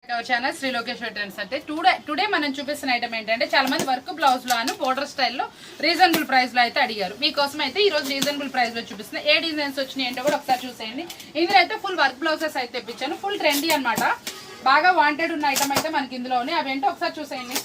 Channel Shri Lokeshwar trends. అంటే today మనం చూపిస్తున్న ఐటమ్ ఏంటంటే చాలా మంది వర్క్ బ్లౌజ్ లో అను బోర్డర్ స్టైల్లో రీజనబుల్ ప్రైస్ లో అయితే అడిగారు. మీకోసం అయితే ఈ రోజు రీజనబుల్ ప్రైస్ లో చూపిస్తున్నా. ఏ డిజైన్స్ వచ్చినాయి అంటే కూడా ఒకసారి చూసేయండి. ఇందులో అయితే ఫుల్ వర్క్ బ్లౌజెస్ అయితే తెప్పించాను. ఫుల్ ట్రెండీ అనమాట. బాగా వాంటెడ్ ఉన్న ఐటమ్ అయితే మనకి ఇందులో ఉన్నాయి. అవేంటో ఒకసారి చూసేయండి.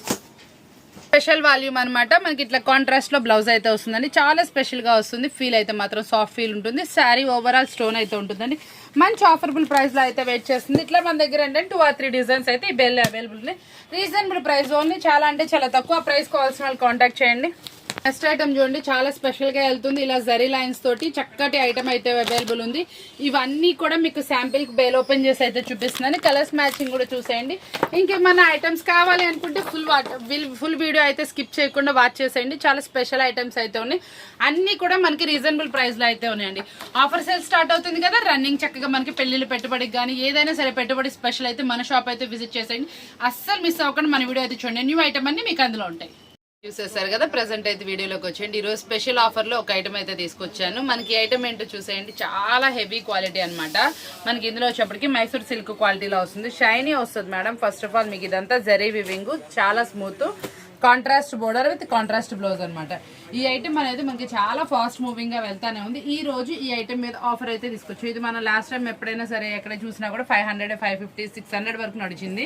స్పెషల్ వాల్యూమ్ అనమాట. మనకి ఇట్లా కాంట్రాస్ట్ లో బ్లౌజ్ అయితే వస్తుందండి. చాలా స్పెషల్ గా వస్తుంది. ఫీల్ అయితే మాత్రం సాఫ్ట్ ఫీల్ ఉంటుంది. శారీ ఓవరాల్ స్టోన్ అయితే ఉంటుందండి. మంచి ఆఫరబుల్ ప్రైస్ లో అయితే వెయిట్ చేస్తుంది. ఇట్లా మన దగ్గర ఏంటంటే 2 or 3 డిజైన్స్ అయితే ఈ బెల్ అవైలబుల్ ఉన్నాయి. Reasonable price only. చాలా అంటే చాలా తక్కువ ప్రైస్ కావాల్సిన వాళ్ళు కాంటాక్ట్ చేయండి. నెక్స్ట్ ఐటమ్ చూడండి, చాలా స్పెషల్ గా వెళ్తుంది. ఇలా జరీ లైన్స్ తోటి చక్కటి ఐటమ్ అయితే అవైలబుల్ ఉంది. ఇవన్నీ కూడా మీకు శాంపిల్ కి బేల్ ఓపెన్ చేసి అయితే చూపిస్తున్నాను. కలర్స్ మ్యాచింగ్ కూడా చూసేయండి. ఇంకేమన్నా ఐటమ్స్ కావాలి అనుకుంటే ఫుల్ వీడియో అయితే స్కిప్ చేయకుండా వాచ్ చేసేయండి. చాలా స్పెషల్ ఐటమ్స్ అయితే ఉన్నాయి. అన్ని కూడా మనకి రీజనబుల్ ప్రైస్ లో అయితే ఉన్నాయండి. ఆఫర్ సేల్ స్టార్ట్ అవుతుంది కదా, రన్నింగ్ చక్కగా మనకి పెళ్లిళ్ళు పెట్టుబడికి కానీ ఏదైనా సరే పెట్టుబడి స్పెషల్ అయితే మన షాప్ అయితే విజిట్ చేసేయండి. అస్సలు మిస్ అవ్వకుండా మన వీడియో అయితే చూడండి. న్యూ ఐటమ్ అన్ని మీకు అందులో ఉంటాయి. చూసేసారు కదా, ప్రెసెంట్ అయితే వీడియోలోకి వచ్చేయండి. ఈరోజు స్పెషల్ ఆఫర్లో ఒక ఐటమ్ అయితే తీసుకొచ్చాను. మనకి ఐటమ్ ఏంటో చూసేయండి. చాలా హెవీ క్వాలిటీ అనమాట. మనకి ఇందులో వచ్చేప్పటికి మైసూర్ సిల్క్ క్వాలిటీలో వస్తుంది. షైనీ వస్తుంది మేడం. ఫస్ట్ ఆఫ్ ఆల్ మీకు ఇదంతా జరీ వివింగ్, చాలా smooth, contrast border with contrast blouse అనమాట. ఈ ఐటమ్ అనేది మనకి చాలా ఫాస్ట్ మూవింగ్ గా వెళ్తానే ఉంది. ఈ రోజు ఈ ఐటమ్ మీద ఆఫర్ అయితే తీసుకొచ్చు. ఇది మనం లాస్ట్ టైం ఎప్పుడైనా సరే ఎక్కడ చూసినా కూడా 500, 550, 600 వరకు నడిచింది.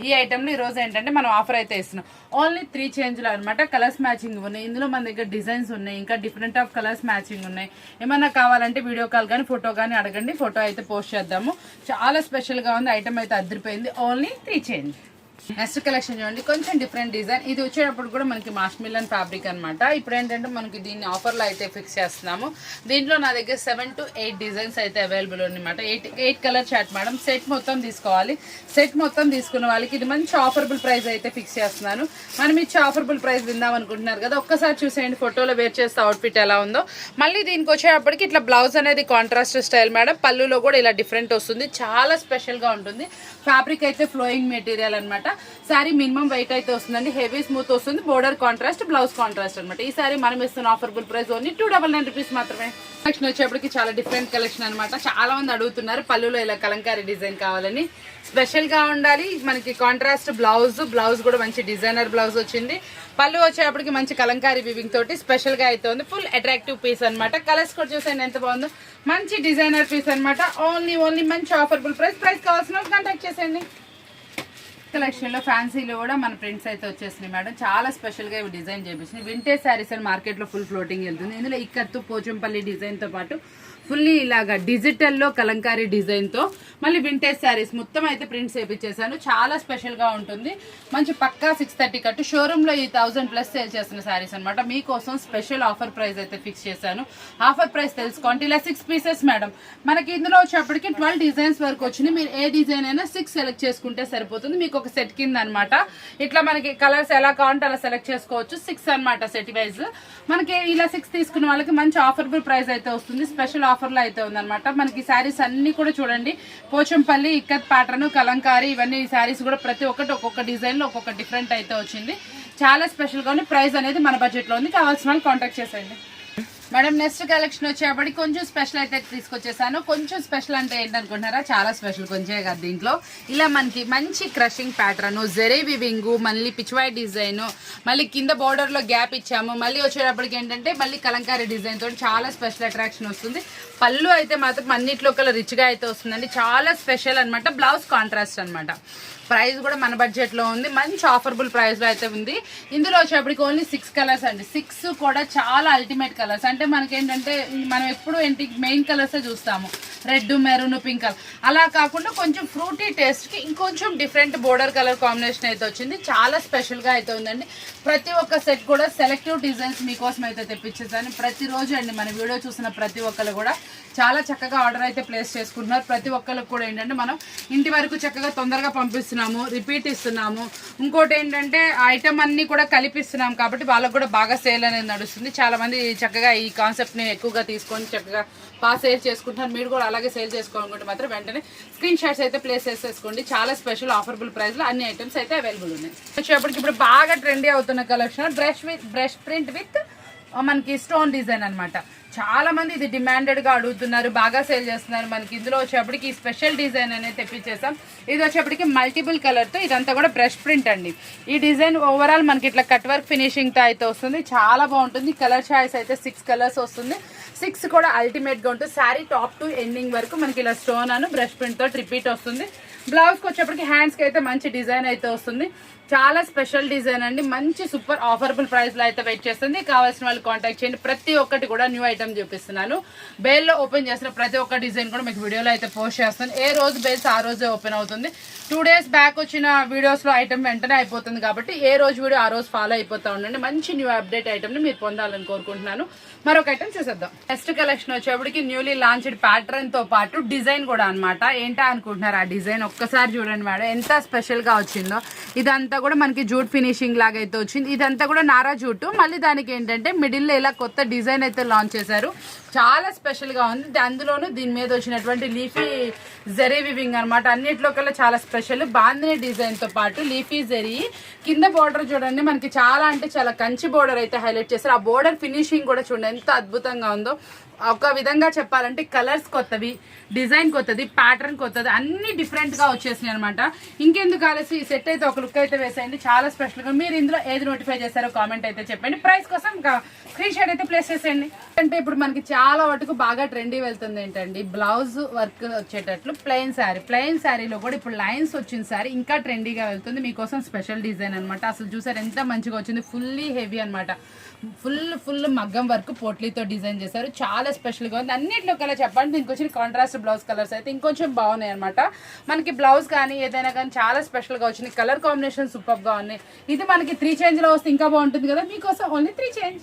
ఈ ఐటమ్ లో ఈ రోజు ఏంటంటే మనం ఆఫర్ అయితే ఇస్తున్నాం. ఓన్లీ 3 చేంజ్లు అనమాట. కలర్స్ మ్యాచింగ్ ఉన్నాయి. ఇందులో మన దగ్గర డిజైన్స్ ఉన్నాయి. ఇంకా డిఫరెంట్ ఆఫ్ కలర్స్ మ్యాచింగ్ ఉన్నాయి. ఏమన్నా కావాలంటే వీడియో కాల్ కానీ ఫోటో కానీ అడగండి. ఫోటో అయితే పోస్ట్ చేద్దాము. చాలా స్పెషల్ గా ఉంది. ఐటమ్ అయితే అదిరిపోయింది. Only 3 change. నెక్స్ట్ కలెక్షన్ చూడండి, కొంచెం డిఫరెంట్ డిజైన్. ఇది వచ్చేటప్పుడు కూడా మనకి మాష్ మిలన్ ఫ్యాబ్రిక్ అనమాట. ఇప్పుడు ఏంటంటే మనకి దీన్ని ఆఫర్లో అయితే ఫిక్స్ చేస్తున్నాము. దీంట్లో నా దగ్గర 7 to 8 డిజైన్స్ అయితే అవైలబుల్ అనమాట. 8 కలర్ చార్ట్ మేడం. సెట్ మొత్తం తీసుకోవాలి. సెట్ మొత్తం తీసుకున్న వాళ్ళకి ఇది మంచి ఆఫరబుల్ ప్రైస్ అయితే ఫిక్స్ చేస్తున్నాను. మనం ఇచ్చే ఆఫరబుల్ ప్రైస్ విందాం అనుకుంటున్నారు కదా, ఒక్కసారి చూసేయండి ఫోటోలో వేర్ చేస్తే అవుట్ఫిట్ ఎలా ఉందో. మళ్ళీ దీనికి వచ్చేటప్పటికి ఇట్లా బ్లౌజ్ అనేది కాంట్రాస్ట్ స్టైల్ మేడం. పళ్ళులో కూడా ఇలా డిఫరెంట్ వస్తుంది. చాలా స్పెషల్గా ఉంటుంది. ఫ్యాబ్రిక్ అయితే ఫ్లోయింగ్ మెటీరియల్ అనమాట. శారీ మినిమం వెయిట్ అయితే వస్తుందండి. హెవీ స్మూత్ వస్తుంది. బోర్డర్ కాంట్రాస్ట్, బ్లౌజ్ కాంట్రాస్ట్ అనమాట. ఈ సారీ మనం ఇస్తున్న ఆఫర్బుల్ ప్రైస్ ఓన్లీ 299 రూపీస్ మాత్రమే. కలెక్షన్ వచ్చేప్పటికి చాలా డిఫరెంట్ కలెక్షన్ అనమాట. చాలా మంది అడుగుతున్నారు పళ్ళులో ఇలా కలంకారీ డిజైన్ కావాలని. స్పెషల్ గా ఉండాలి. మనకి కాంట్రాస్ట్ బ్లౌజ్ కూడా మంచి డిజైనర్ బ్లౌజ్ వచ్చింది. పళ్ళు వచ్చేప్పటికి మంచి కలంకారీ వివింగ్ తోటి స్పెషల్ గా అయితే ఉంది. ఫుల్ అట్రాక్టివ్ పీస్ అనమాట. కలర్స్ కూడా చూసాను ఎంత బాగుందో. మంచి డిజైనర్ పీస్ అనమాట. ఓన్లీ మంచి ఆఫర్బుల్ ప్రైస్ కావాల్సిన కాంటాక్ట్ చేసేయండి. కలెక్షన్ లో ఫ్యాన్సీలో కూడా మన ప్రింట్స్ అయితే వచ్చేసినాయి మేడం. చాలా స్పెషల్ గా ఇవి డిజైన్ చేపించినాయి. వింటేజ్ శారీస్ అని మార్కెట్ లో ఫుల్ ఫ్లోటింగ్ వెళ్తుంది. ఇందులో ఇక్కత్తు పోచంపల్లి డిజైన్ తో పాటు ఫుల్లీ ఇలాగా డిజిటల్లో కలంకారీ డిజైన్ తో మళ్ళీ వింటేజ్ శారీస్ మొత్తం అయితే ప్రింట్స్ వేపించేసాను. చాలా స్పెషల్ గా ఉంటుంది. మంచి పక్కా 630 కట్టు. షోరూమ్ లో ఈ 1000+ సేల్ చేస్తున్న శారీస్ అనమాట. మీకోసం స్పెషల్ ఆఫర్ ప్రైస్ అయితే ఫిక్స్ చేశాను. ఆఫర్ ప్రైస్ తెలుసుకోండి. ఇలా 6 పీసెస్ మేడం. మనకి ఇందులో వచ్చేప్పటికి 12 డిజైన్స్ వరకు వచ్చినాయి. మీరు ఏ డిజైన్ అయినా 6 సెలెక్ట్ చేసుకుంటే సరిపోతుంది. మీకు ఒక సెట్ కింద అనమాట. ఇట్లా మనకి కలర్స్ ఎలా కావాలంటే అలా సెలెక్ట్ చేసుకోవచ్చు. 6 అనమాట సెట్ వైజ్. మనకి ఇలా 6 తీసుకున్న వాళ్ళకి మంచి ఆఫర్బుల్ ప్రైస్ అయితే వస్తుంది. స్పెషల్ ఆఫర్ లో అయితే ఉందన్నమాట. మనకి శారీస్ అన్ని కూడా చూడండి, పోచంపల్లి, ఇక్కత్ ప్యాటర్న్, కలంకారీ, ఇవన్నీ శారీస్ కూడా ప్రతి ఒక్కటి ఒక్కొక్క డిజైన్ లో ఒక్కొక్క డిఫరెంట్ అయితే వచ్చింది. చాలా స్పెషల్ గా ఉంది. ప్రైస్ అనేది మన బడ్జెట్ లో ఉంది. కావాల్సిన వాళ్ళు కాంటాక్ట్ చేసేయండి మేడం. నెక్స్ట్ కలెక్షన్ వచ్చేప్పటికి కొంచెం స్పెషల్ అయితే తీసుకొచ్చేసాను. కొంచెం స్పెషల్ అంటే ఏంటనుకుంటున్నారా, చాలా స్పెషల్ కొంచెం కాదు. దీంట్లో ఇలా మనకి మంచి క్రషింగ్ ప్యాటర్న్, జెరీ వివింగ్, మళ్ళీ పిచ్వాయ్ డిజైన్, మళ్ళీ కింద బోర్డర్ లో గ్యాప్ ఇచ్చాము. మళ్ళీ వచ్చేటప్పటికి ఏంటంటే మళ్ళీ కలంకారీ డిజైన్ తోటి చాలా స్పెషల్ అట్రాక్షన్ వస్తుంది. పళ్ళు అయితే మాత్రం అన్నిట్లో కల్లా రిచ్ గా అయితే వస్తుందండి. చాలా స్పెషల్ అనమాట. బ్లౌజ్ కాంట్రాస్ట్ అనమాట. ప్రైస్ కూడా మన బడ్జెట్ లో ఉంది. మంచి ఆఫర్బుల్ ప్రైస్ లో అయితే ఉంది. ఇందులో వచ్చేప్పటికి ఓన్లీ 6 కలర్స్ అండి. 6 కూడా చాలా అల్టిమేట్ కలర్స్. అంటే మనకేంటంటే మనం ఎప్పుడు ఏంటి మెయిన్ కలర్స్ చూస్తాము, రెడ్, మెరూన్, పింక్ కలర్. అలా కాకుండా కొంచెం ఫ్రూటీ టేస్ట్ కి ఇంకొంచెం డిఫరెంట్ బోర్డర్ కలర్ కాంబినేషన్ అయితే వచ్చింది. చాలా స్పెషల్ గా అయితే ఉందండి. ప్రతి ఒక్క సెట్ కూడా సెలెక్టివ్ డిజైన్స్ మీకోసం అయితే తెప్పించేసాను. ప్రతిరోజు అండి మన వీడియో చూసిన ప్రతి ఒక్కరు కూడా చాలా చక్కగా ఆర్డర్ అయితే ప్లేస్ చేసుకుంటున్నారు. ప్రతి ఒక్కరికి కూడా ఏంటంటే మనం ఇంటి వరకు చక్కగా తొందరగా పంపిస్తున్నాము, రిపీట్ ఇస్తున్నాము. ఇంకోటి ఏంటంటే ఐటమ్ అన్ని కూడా కలిపిస్తున్నాం కాబట్టి వాళ్ళకు కూడా బాగా సేల్ అనేది నడుస్తుంది. చాలా మంది చక్కగా ఈ కాన్సెప్ట్ ని ఎక్కువగా తీసుకొని చక్కగా బాగా సేల్ చేసుకుంటున్నారు. మీరు కూడా అలాగే సేల్ చేసుకోవాలనుకుంటే మాత్రం వెంటనే స్క్రీన్ షాట్స్ అయితే ప్లేస్ చేసేసుకోండి. చాలా స్పెషల్ ఆఫర్బుల్ ప్రైస్ లో అన్ని ఐటమ్స్ అయితే అవైలబుల్ ఉన్నాయి. వచ్చేప్పటికి ఇప్పుడు బాగా ట్రెండీ అవుతున్న కలెక్షన్ బ్రష్ ప్రింట్ విత్ మనకి స్టోన్ డిజైన్ అన్నమాట. చాలా మంది ఇది డిమాండెడ్ గా అడుగుతున్నారు, బాగా సేల్ చేస్తున్నారు. మనకి ఇందులో వచ్చేప్పటికి స్పెషల్ డిజైన్ అనేది తెప్పించేసాం. ఇది వచ్చేప్పటికి మల్టిపుల్ కలర్ తో, ఇదంతా కూడా బ్రష్ ప్రింట్ అండి. ఈ డిజైన్ ఓవరాల్ మనకి ఇట్లా కట్ వర్క్ ఫినిషింగ్ తో అయితే వస్తుంది. చాలా బాగుంటుంది. కలర్ చాయిస్ అయితే 6 కలర్స్ వస్తుంది. 6 కూడా అల్టిమేట్ గా ఉంటుంది. శారీ టాప్ టు ఎండింగ్ వరకు మనకి ఇలా స్టోన్ అను బ్రష్ ప్రింట్ తో రిపీట్ వస్తుంది. బ్లౌజ్ కి వచ్చేప్పటికి హ్యాండ్స్ కి అయితే మంచి డిజైన్ అయితే వస్తుంది. చాలా స్పెషల్ డిజైన్ అండి. మంచి సూపర్ ఆఫరబుల్ ప్రైస్ లో అయితే వెయిట్ చేస్తుంది. కావాల్సిన వాళ్ళు కాంటాక్ట్ చేయండి. ప్రతి ఒక్కటి కూడా న్యూ ఐటమ్ చూపిస్తున్నాను. బేల్ లో ఓపెన్ చేసిన ప్రతి ఒక్క డిజైన్ కూడా మీకు వీడియోలో అయితే పోస్ట్ చేస్తాను. ఏ రోజు బేల్స్ ఆ రోజే ఓపెన్ అవుతుంది. 2 days బ్యాక్ వచ్చిన వీడియోస్ లో ఐటమ్ వెంటనే అయిపోతుంది కాబట్టి ఏ రోజు వీడియో ఆ రోజు ఫాలో అయిపోతా ఉండండి. మంచి న్యూ అప్డేట్ ఐటమ్ ని మీరు పొందాలని కోరుకుంటున్నాను. మరొక ఐటమ్ చూసేద్దాం. నెక్స్ట్ కలెక్షన్ వచ్చేప్పటికి న్యూలీ లాంచ్డ్ ప్యాటర్న్ తో పాటు డిజైన్ కూడా అన్నమాట. ఏంటా అనుకుంటున్నారు ఆ డిజైన్? ఒక్కసారి చూడండి మేడం, ఎంత స్పెషల్ గా వచ్చిందో. ఇదంతా కూడా మనకి జూట్ ఫినిషింగ్ లాగా అయితే వచ్చింది. ఇదంతా కూడా నారా జూటు. మళ్ళీ దానికి ఏంటంటే మిడిల్ లో ఇలా కొత్త డిజైన్ అయితే లాంచ్ చేశారు. చాలా స్పెషల్ గా ఉంది. అందులోనూ దీని మీద వచ్చినటువంటి లీఫీ జరీ వివింగ్ అనమాట. అన్నిట్లో కల్లా చాలా స్పెషల్. బాందిని డిజైన్ తో పాటు లీఫీ జరీ కింద బోర్డర్ చూడండి, మనకి చాలా అంటే చాలా కంచి బోర్డర్ అయితే హైలైట్ చేశారు. ఆ బోర్డర్ ఫినిషింగ్ కూడా చూడండి ఎంత అద్భుతంగా ఉందో. ఒక విధంగా చెప్పాలంటే కలర్స్ కొత్తవి, డిజైన్ కొత్తది, ప్యాటర్న్ కొత్తది, అన్ని డిఫరెంట్ గా వచ్చేసినాయి అనమాట. ఇంకెందుకు ఆలస్యం, ఈ సెట్ అయితే ఒక లుక్ అయితే వేసేయండి. చాలా స్పెషల్ గా. మీరు ఇందులో ఏది నోటిఫై చేశారో కామెంట్ అయితే చెప్పండి. ప్రైస్ కోసం స్క్రీన్ షాట్ అయితే ప్లేస్ చేసేయండి. అంటే ఇప్పుడు మనకి చాలా వరకు బాగా ట్రెండీ వెళ్తుంది ఏంటండి, బ్లౌజ్ వర్క్ వచ్చేటట్లు ప్లెయిన్ శారీ. ప్లెయిన్ శారీలో కూడా ఇప్పుడు లైన్స్ వచ్చిన శారీ ఇంకా ట్రెండీగా వెళ్తుంది. మీకోసం స్పెషల్ డిజైన్ అనమాట. అసలు చూసారు ఎంత మంచిగా వచ్చింది. ఫుల్లీ హెవీ అనమాట. ఫుల్ మగ్గం వర్క్ పోట్లీతో డిజైన్ చేశారు. చాలా స్పెషల్ గా ఉంది. అన్నింటిలో కలర్ చెప్పండి. దీనికి వచ్చిన కాంట్రాస్ట్ బ్లౌజ్ కలర్స్ అయితే ఇంకొంచెం బాగున్నాయి అనమాట. మనకి బ్లౌజ్ కానీ ఏదైనా కానీ చాలా స్పెషల్ గా వచ్చింది. కలర్ కాంబినేషన్ సూపర్ గా ఉన్నాయి. ఇది మనకి 3 change లో వస్తే ఇంకా బాగుంటుంది కదా. మీకోసం ఓన్లీ 3 change.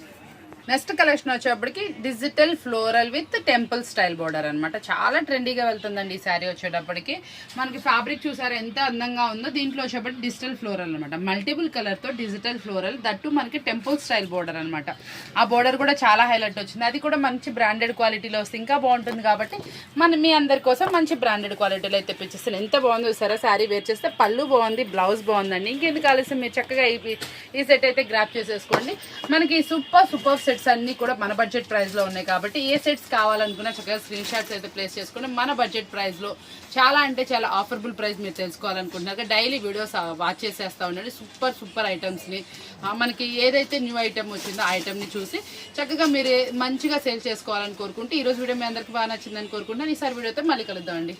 నెక్స్ట్ కలెక్షన్ వచ్చేప్పటికి digital floral with temple style border అనమాట. చాలా ట్రెండీగా వెళ్తుందండి ఈ శారీ వచ్చేటప్పటికి. మనకి ఫ్యాబ్రిక్ చూసారా ఎంత అందంగా ఉందో. దీంట్లో వచ్చేప్పటికి డిజిటల్ ఫ్లోరల్ అనమాట. మల్టిపుల్ కలర్ తో డిజిటల్ ఫ్లోరల్, దట్టు మనకి టెంపుల్ స్టైల్ బోర్డర్ అనమాట. ఆ బోర్డర్ కూడా చాలా హైలైట్ వచ్చింది. అది కూడా మంచి బ్రాండెడ్ క్వాలిటీలో వస్తే ఇంకా బాగుంటుంది కాబట్టి మీ అందరి కోసం మంచి బ్రాండెడ్ క్వాలిటీలో అయితే తెప్పించేస్తాను. ఎంత బాగుందో సరే శారీ వేర్ చేస్తే. పళ్ళు బాగుంది, బ్లౌజ్ బాగుందండి. ఇంకెందుకు ఆలస్యం, మీరు చక్కగా ఈ సెట్ అయితే గ్రాప్ చేసేసుకోండి. మనకి సూపర్ సెట్స్ అన్ని కూడా మన బడ్జెట్ ప్రైస్ లో ఉన్నాయి కాబట్టి ఏ సెట్స్ కావాలనుకున్నా చక్కగా స్క్రీన్ షాట్స్ అయితే ప్లేస్ చేసుకోండి. మన బడ్జెట్ ప్రైస్ లో చాలా అంటే చాలా ఆఫరబుల్ ప్రైస్ మీరు తెలుసుకోవాలనుకుంటున్నారు. డైలీ వీడియోస్ వాచ్ చేసేస్తా ఉండండి. సూపర్ ఐటమ్స్ ని, మనకి ఏదైతే న్యూ ఐటమ్ వచ్చిందో ఆ ఐటమ్ ని చూసి చక్కగా మీరు మంచిగా సేల్ చేసుకోవాలని కోరుకుంటూ ఈ రోజు వీడియో మీ అందరికి బాగా నచ్చిందని కోరుకుంటున్నాను. ఈసారి వీడియోతో మళ్ళీ కలుద్దామండి.